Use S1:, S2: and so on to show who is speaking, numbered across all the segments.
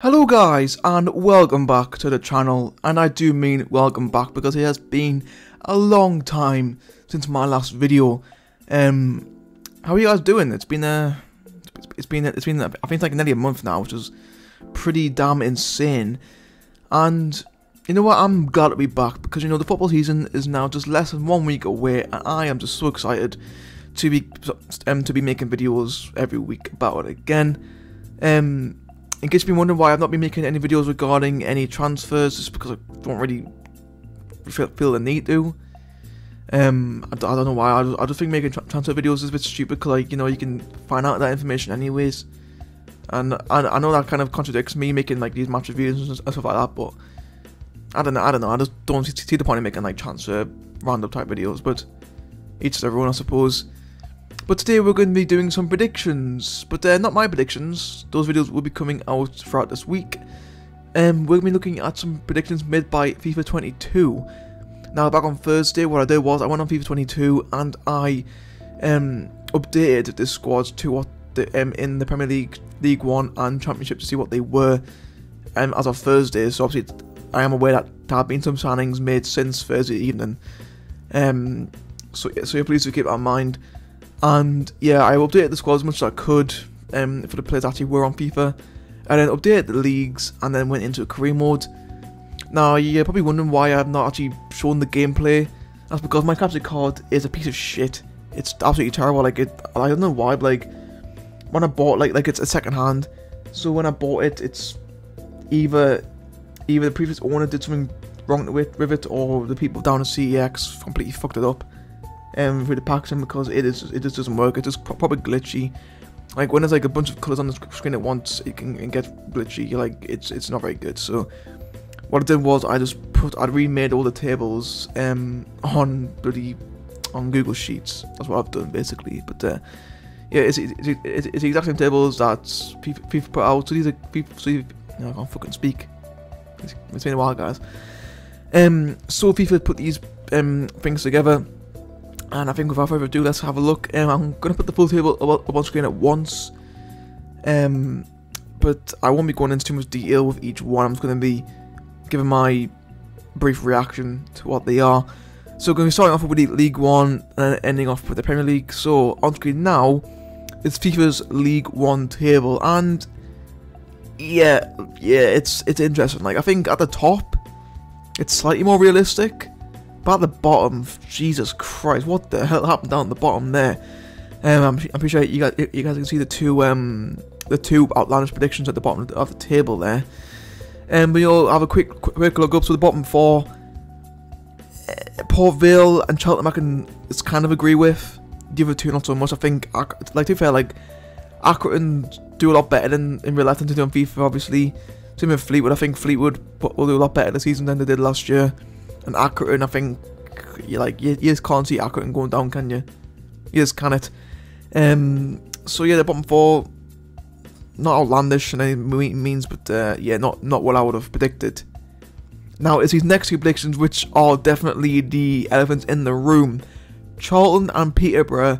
S1: Hello guys, and welcome back to the channel, and I do mean welcome back because it has been a long time since my last video. How are you guys doing? It's been I think it's like nearly a month now, which is pretty damn insane. And you know what, I'm glad to be back because you know the football season is now just less than 1 week away, and I am just so excited to be making videos every week about it again. In case you've been wondering why I've not been making any videos regarding any transfers, just because I don't really feel the need to. I don't know why. I just think making transfer videos is a bit stupid because, like, you know, you can find out that information anyways. And I know that kind of contradicts me making like these match reviews and stuff like that, but I don't know. I just don't see the point in making like transfer random type videos. But each to their own, I suppose. But today we're going to be doing some predictions, but not my predictions. Those videos will be coming out throughout this week. We're going to be looking at some predictions made by FIFA 22. Now, back on Thursday, what I did was I went on FIFA 22 and I updated the squads to what in the Premier League, League 1 and Championship to see what they were as of Thursday. So obviously I am aware that there have been some signings made since Thursday evening. So yeah, please do keep that in mind. And yeah, I updated the squad as much as I could for the players that actually were on FIFA, and then updated the leagues, and then went into career mode. Now you're probably wondering why I've not actually shown the gameplay. That's because my capture card is a piece of shit. It's absolutely terrible. Like I don't know why, but like when I bought like it's a second hand, so when I bought it, it's either the previous owner did something wrong with it, or the people down at CEX completely fucked it up. Through the packaging, because it just doesn't work. It's just probably glitchy. Like when there's like a bunch of colours on the screen at once, it can get glitchy. Like it's not very good. So what I did was I remade all the tables on Google Sheets. That's what I've done basically. But yeah, it's the exact same tables that FIFA put out. So these are FIFA. So I can't fucking speak. It's been a while, guys. So FIFA put these things together. And I think without further ado, let's have a look. I'm going to put the full table up on screen at once. But I won't be going into too much detail with each one. I'm just going to be giving my brief reaction to what they are. So we're going to be starting off with League 1 and then ending off with the Premier League. So on screen now, it's FIFA's League 1 table. And yeah, it's interesting. Like I think at the top, it's slightly more realistic. But at the bottom, Jesus Christ, what the hell happened down at the bottom there? I'm pretty sure you guys can see the two outlandish predictions at the bottom of the table there. And we'll have a quick look up. So the bottom four, Port Vale and Cheltenham, I can kind of agree with. The other two not so much. I think, like to be fair, like Accrington do a lot better in real life than they do on FIFA. Obviously, same with Fleetwood. I think Fleetwood will do a lot better this season than they did last year. And Accrington, I think, you just can't see Accrington going down, can you? You just can't. So yeah, the bottom four, not outlandish in any means, but yeah, not what I would have predicted. Now, it's these next two predictions which are definitely the elephants in the room. Charlton and Peterborough,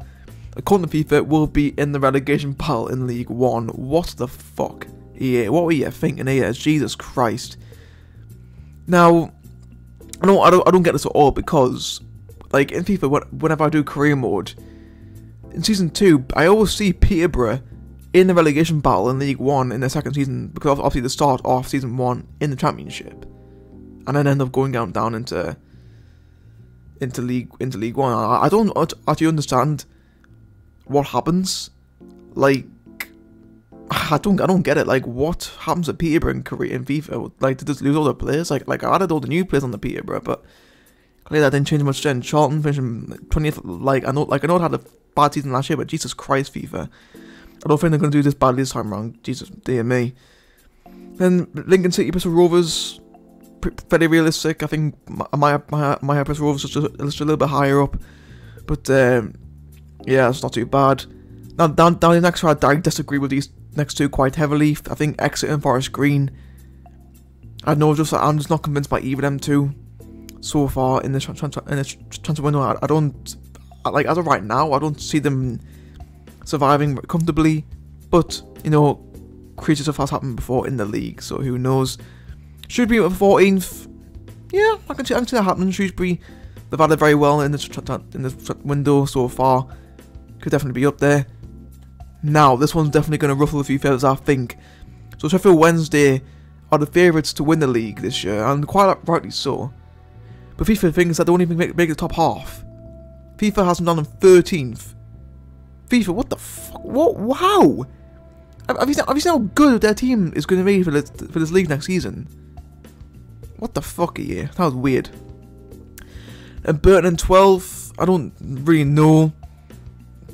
S1: according to FIFA, will be in the relegation battle in League 1. What the fuck? Yeah, what were you thinking here? Jesus Christ. Now, no, I don't get this at all because, like, in FIFA, whenever I do career mode, in Season 2, I always see Peterborough in the relegation battle in League 1 in the second season, because obviously they start off Season 1 in the Championship, and then end up going down into League 1. I don't actually understand what happens. Like, I don't get it. Like, what happens to Peterborough in FIFA? Like, did they just lose all their players? Like I added all the new players on the Peterborough, but clearly that didn't change much. Then Charlton finishing 20th. Like I know it had a bad season last year, but Jesus Christ, FIFA! I don't think they're gonna do this badly this time around. Jesus, dear me. Then Lincoln City Bristol Rovers, fairly realistic. I think my Bristol Rovers is just a little bit higher up, but yeah, it's not too bad. Now down the next round, I disagree with these next two quite heavily. I think Exeter and Forest Green. I know, I'm just not convinced by either of them two so far in this transfer window. I don't like, as of right now, I don't see them surviving comfortably. But you know, crazy stuff has happened before in the league, so who knows. Should be at 14th. Yeah, I can see that happening. Shrewsbury, they've had it very well in this window so far. Could definitely be up there. Now, this one's definitely going to ruffle a few feathers, I think. So Sheffield Wednesday are the favourites to win the league this year, and quite rightly so. But FIFA thinks that they won't even make the top half. FIFA has them down on 13th. FIFA, what the fuck? What? Wow! Have you seen how good their team is going to be for this league next season? What the fuck are you? That was weird. And Burton in 12th, I don't really know.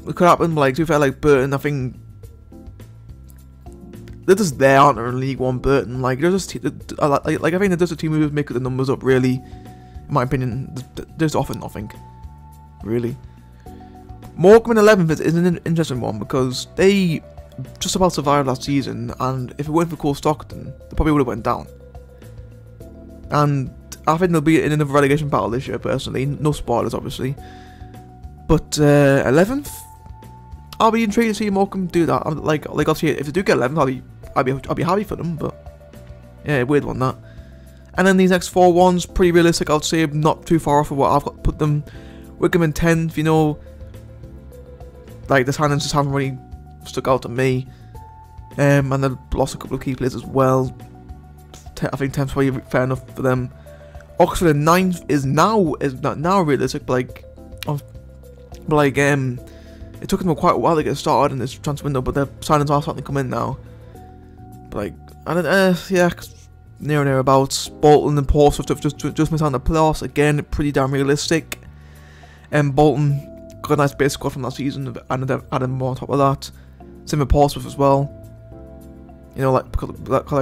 S1: It could happen, like, to be fair, like, Burton, I think they're just there, aren't they, in League 1, Burton. Like, they're just, I think they're just a team who make the numbers up, really. In my opinion, there's often nothing, really. Morecambe in 11th is an interesting one, because they just about survived last season, and if it weren't for Cole Stockton, they probably would have went down. And I think they'll be in another relegation battle this year, personally. No spoilers, obviously. But 11th, I'll be intrigued to see Morecambe do that. Like obviously, if they do get 11th, I'll be happy for them. But yeah, weird one that. And then these next 4 ones, pretty realistic. I'd say not too far off of what I've got to put them. Wickham in 10th, you know. Like the signings just haven't really stuck out to me. And they've lost a couple of key players as well. I think 10th's probably fair enough for them. Oxford in 9th is now realistic, but it took them quite a while to get started in this transfer window, but their signings are starting to come in now. But like, I don't, yeah, near abouts. Bolton and Portsmouth have just missed out on the playoffs again, pretty damn realistic. And Bolton got a nice base squad from last season, and they've added more on top of that. Same with Portsmouth as well. You know, like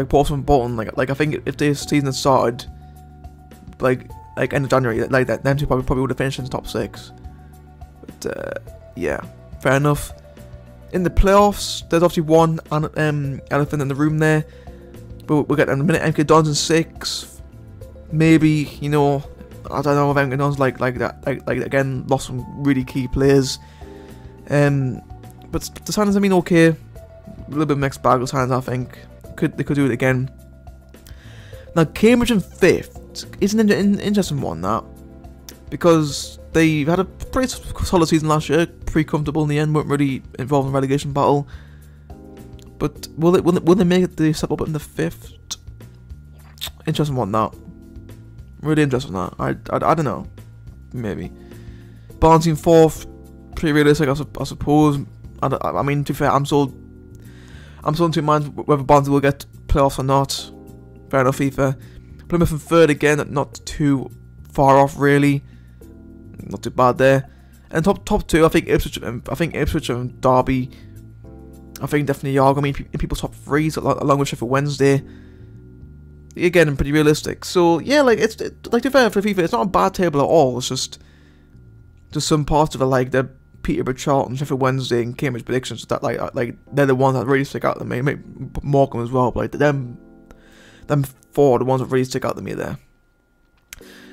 S1: Portsmouth and Bolton, like I think if this season had started, like end of January, like that, them two probably would have finished in the top 6. But yeah, fair enough. In the playoffs, there's obviously one elephant in the room there, but we'll get them in a minute. MK Dons in 6th, maybe, you know, I don't know if MK Dons like again lost some really key players. But the signings, I mean, okay, a little bit mixed bag of signings. I think they could do it again. Now Cambridge in 5th is an interesting one, that, because they had a pretty solid season last year, pretty comfortable in the end, weren't really involved in relegation battle. But will they make the step up in the 5th? Interesting one, that. Really interesting, that. I don't know. Maybe. Barnsley in 4th, pretty realistic, I suppose. I mean, to be fair, I'm still in 2 minds whether Barnsley will get playoffs or not. Fair enough, FIFA. Plymouth in 3rd again, not too far off, really. Not too bad there. And top 2, I think Ipswich and Derby, I think definitely are going to be in people's top 3s, along with Sheffield Wednesday. Again, pretty realistic. So yeah, like like to be fair for FIFA, it's not a bad table at all. It's just some parts of it, like the Peterborough, Charlton, Sheffield Wednesday, and Cambridge predictions that like they're the ones that really stick out to me. Maybe Morecambe as well, but like them 4 are the ones that really stick out to me there.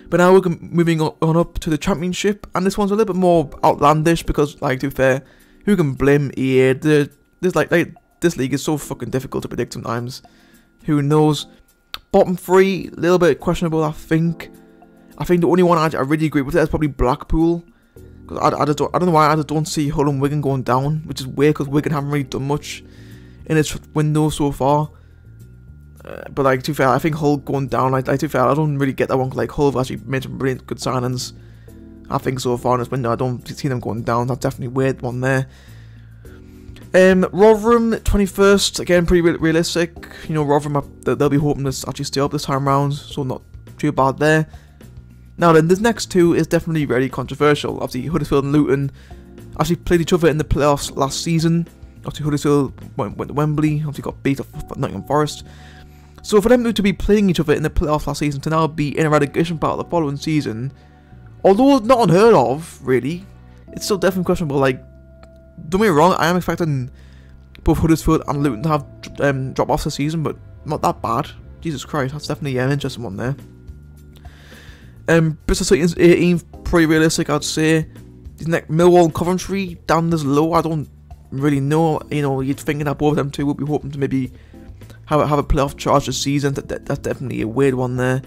S1: But now we're moving on up to the Championship, and this one's a little bit more outlandish because, like, to be fair, who can blame EA? This league is so fucking difficult to predict sometimes. Who knows? Bottom 3, a little bit questionable, I think. I think the only one I really agree with is probably Blackpool. Because I don't know why I just don't see Hull and Wigan going down, which is weird because Wigan haven't really done much in its window so far. But like, to be fair, I think Hull going down, like to be fair, I don't really get that one, because like Hull have actually made some brilliant good signings, I think, so far in this window. I don't see them going down. That's definitely a weird one there. Rotherham 21st, again pretty realistic. You know, Rotherham, they'll be hoping to actually stay up this time round, so not too bad there. Now then, this next 2 is definitely very controversial. Obviously Huddersfield and Luton actually played each other in the playoffs last season. Obviously Huddersfield went to Wembley, obviously got beat off Nottingham Forest. So for them to be playing each other in the playoffs last season, to now be in a relegation battle the following season, although not unheard of, really, it's still definitely questionable. Like, don't get me wrong, I am expecting both Huddersfield and Luton to have drop offs this season, but not that bad. Jesus Christ, that's definitely an interesting one there. Bristol City is 18th, pretty realistic, I'd say. Millwall and Coventry down this low, I don't really know. You know, you'd think that both of them two would be hoping to maybe have a playoff charge this season. That's definitely a weird one there.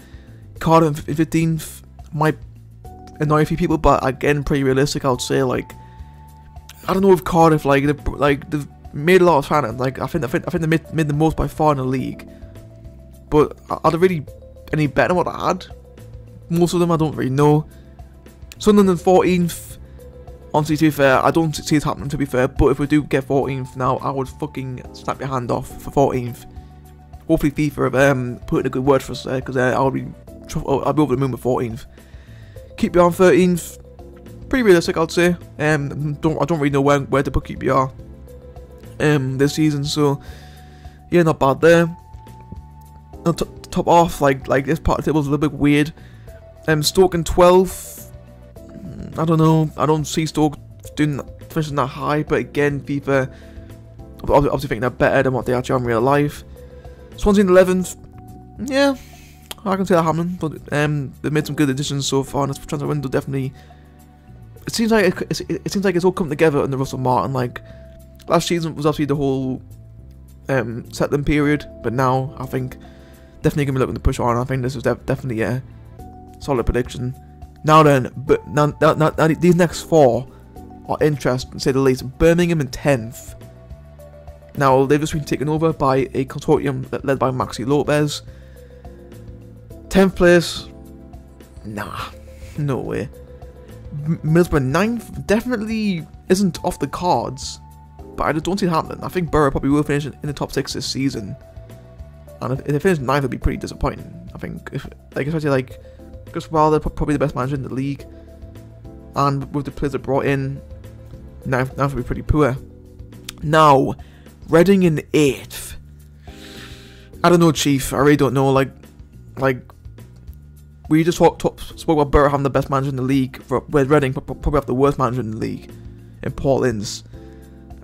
S1: Cardiff in 15th might annoy a few people, but again, pretty realistic. I would say, like, I don't know if Cardiff they've made a lot of talent. Like I think they made the most by far in the league. But are they really any better than what I had? Most of them I don't really know. Sunderland in 14th. Honestly, to be fair, I don't see it happening, to be fair. But if we do get 14th now, I would fucking snap your hand off for 14th. Hopefully FIFA have put in a good word for us there, because I'll be over the moon with 14th. QPR on 13th. Pretty realistic, I'd say. I don't really know where to put QPR this season, so yeah, not bad there. Top off, like this part of the table is a little bit weird. Stoke in 12th. I don't know. I don't see Stoke finishing that high, but again, FIFA obviously think they're better than what they actually are in real life. Swansea in 11th. Yeah, I can see that happening. But they've made some good additions so far, and this transfer window definitely. It seems like it's all come together under Russell Martin. Like last season was obviously the whole settling period, but now I think definitely gonna be looking to push on. I think this is definitely a solid prediction. Now then, but now these next four are interesting, to say the least. Birmingham in 10th. Now they've just been taken over by a consortium led by Maxi Lopez. 10th place. Nah, no way. Middlesbrough 9th definitely isn't off the cards, but I just don't see it happening. I think Borough probably will finish in the top 6 this season, and if they finish 9th, it'll be pretty disappointing. I think, especially like, because while they're probably the best manager in the league, and with the players they brought in, 9th will be pretty poor. Now, Reading in 8th. I don't know, Chief. I really don't know. Like we just spoke about Borough having the best manager in the league, where Reading probably have the worst manager in the league, in Paul Ince.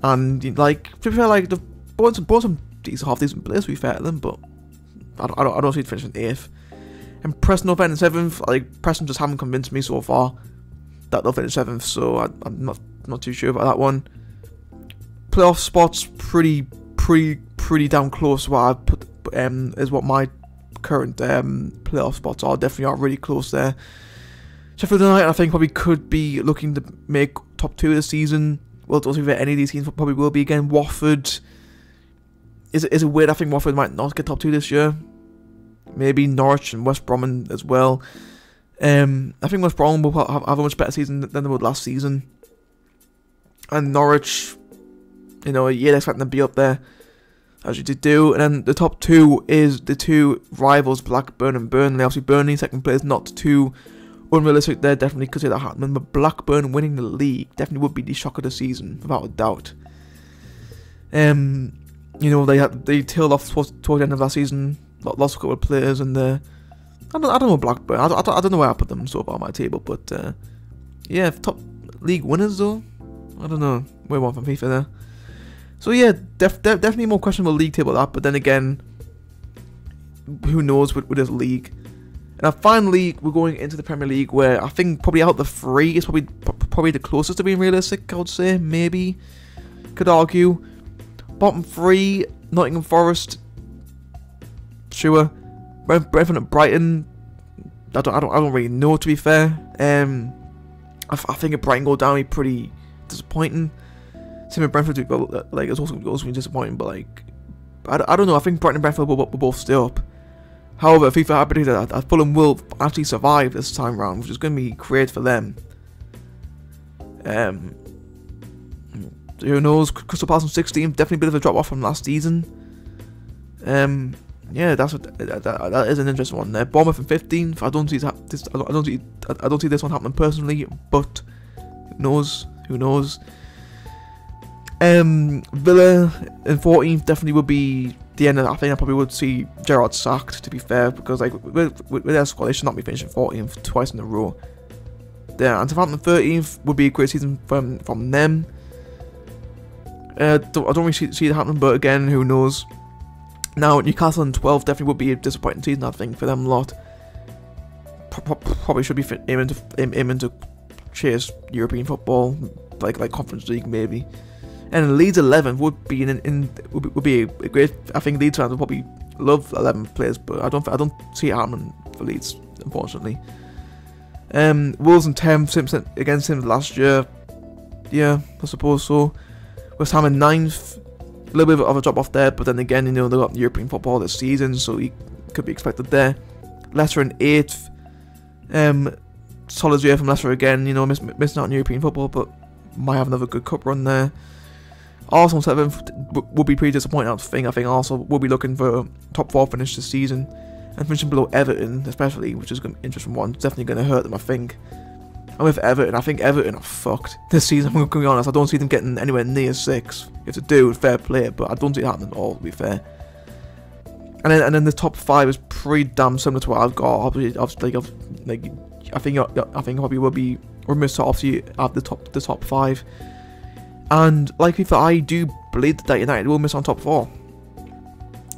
S1: And like, to be fair, like they've bought some half decent players, to be fair to them, but I don't see it finishing 8th. And Preston will finish 7th. Like Preston just haven't convinced me so far that they'll finish 7th, so I'm not too sure about that one. Playoff spots pretty damn close. What I put is what my current playoff spots are. Definitely are really close there. Sheffield United, I think, probably could be looking to make top 2 this season. Well, don't think that any of these teams probably will be again. Watford is it weird? I think Watford might not get top 2 this year. Maybe Norwich and West Brom as well. I think West Brom will have a much better season than they would last season. And Norwich, you'd expect them to be up there, as you did do. And then the top 2 is the 2 rivals, Blackburn and Burnley. Obviously, Burnley second place, not too unrealistic there. Definitely could see that happening. But Blackburn winning the league definitely would be the shock of the season, without a doubt. They tailed off towards the end of last season. Lost a couple of players, and I don't know Blackburn. I don't know where I put them so far on my table, but yeah, top league winners though. I don't know where one from FIFA there. So yeah, definitely more questionable league table that. But then again, who knows with this league? And finally, we're going into the Premier League, where I think probably out of the 3 is probably the closest to being realistic. I would say, maybe could argue. Bottom 3, Nottingham Forest. Sure. Brentford and Brighton. I don't really know, to be fair. I think if Brighton go down, it'd be pretty disappointing. Same with Brentford, it's also been disappointing. But like, I don't know. I think Brighton and Brentford will both stay up. However, FIFA have predicted that Fulham will actually survive this time round, which is going to be great for them. Who knows? Crystal Palace in 16th, definitely a bit of a drop off from last season. Yeah, that is an interesting one there. Bournemouth in 15th. I don't see this one happening personally, but who knows? Who knows? Villa in 14th definitely would be the end. I think I probably would see Gerrard sacked, to be fair, because like with their squad, they should not be finishing 14th twice in a row. There, and Southampton 13th would be a great season from them. I don't really see it happening, but again, who knows? Now, Newcastle in 12th definitely would be a disappointing season, I think, for them a lot. Probably should be aiming to chase European football, like Conference League maybe. And Leeds 11 would be would be a great. I think Leeds fans would probably love 11 players, but I don't see it happening for Leeds, unfortunately. Wolves in 10th, Simpson against him last year. Yeah, I suppose so. West Ham in 9th. A little bit of a drop off there, but then again, you know, they got European football this season, so he could be expected there. Leicester in 8th. Solid year from Leicester again, you know, missing out on European football, but might have another good cup run there. Arsenal 7th will be pretty disappointing, I think. I think Arsenal will be looking for a top 4 finish this season, and finishing below Everton, especially, which is an interesting one. It's definitely going to hurt them, I think. And with Everton, I think Everton are fucked this season. I'm going to be honest, I don't see them getting anywhere near 6th. If they do, fair play, but I don't see it happening at all, to be fair. And then the top 5 is pretty damn similar to what I've got. Obviously, I think probably will be remiss to obviously have the top 5. And like FIFA, I do believe that United will miss on top 4.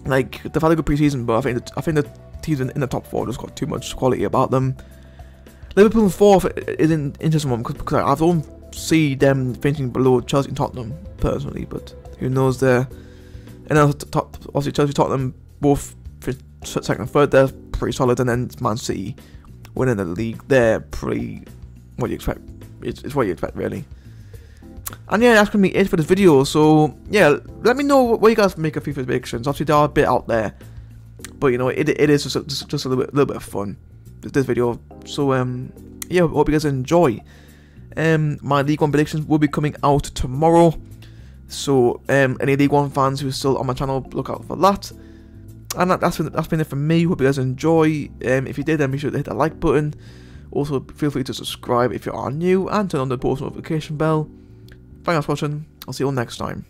S1: Like, they've had a good pre-season, but I think the teams in the top 4 just got too much quality about them. Liverpool in 4th is an interesting one because I don't see them finishing below Chelsea and Tottenham personally, but who knows there. And then obviously Chelsea, Tottenham both second and third. They're pretty solid, and then Man City winning the league. They're pretty what you expect. It's what you expect, really. And yeah, that's gonna be it for this video. So yeah, let me know what you guys make of FIFA predictions. Obviously, they are a bit out there, but you know, it is just a little bit of fun. This video. So yeah, hope you guys enjoy. My League 1 predictions will be coming out tomorrow. So any League 1 fans who are still on my channel, look out for that. And that's been it from me. Hope you guys enjoy. If you did, then be sure to hit that like button. Also, feel free to subscribe if you are new and turn on the post notification bell. Thanks for watching. I'll see you all next time.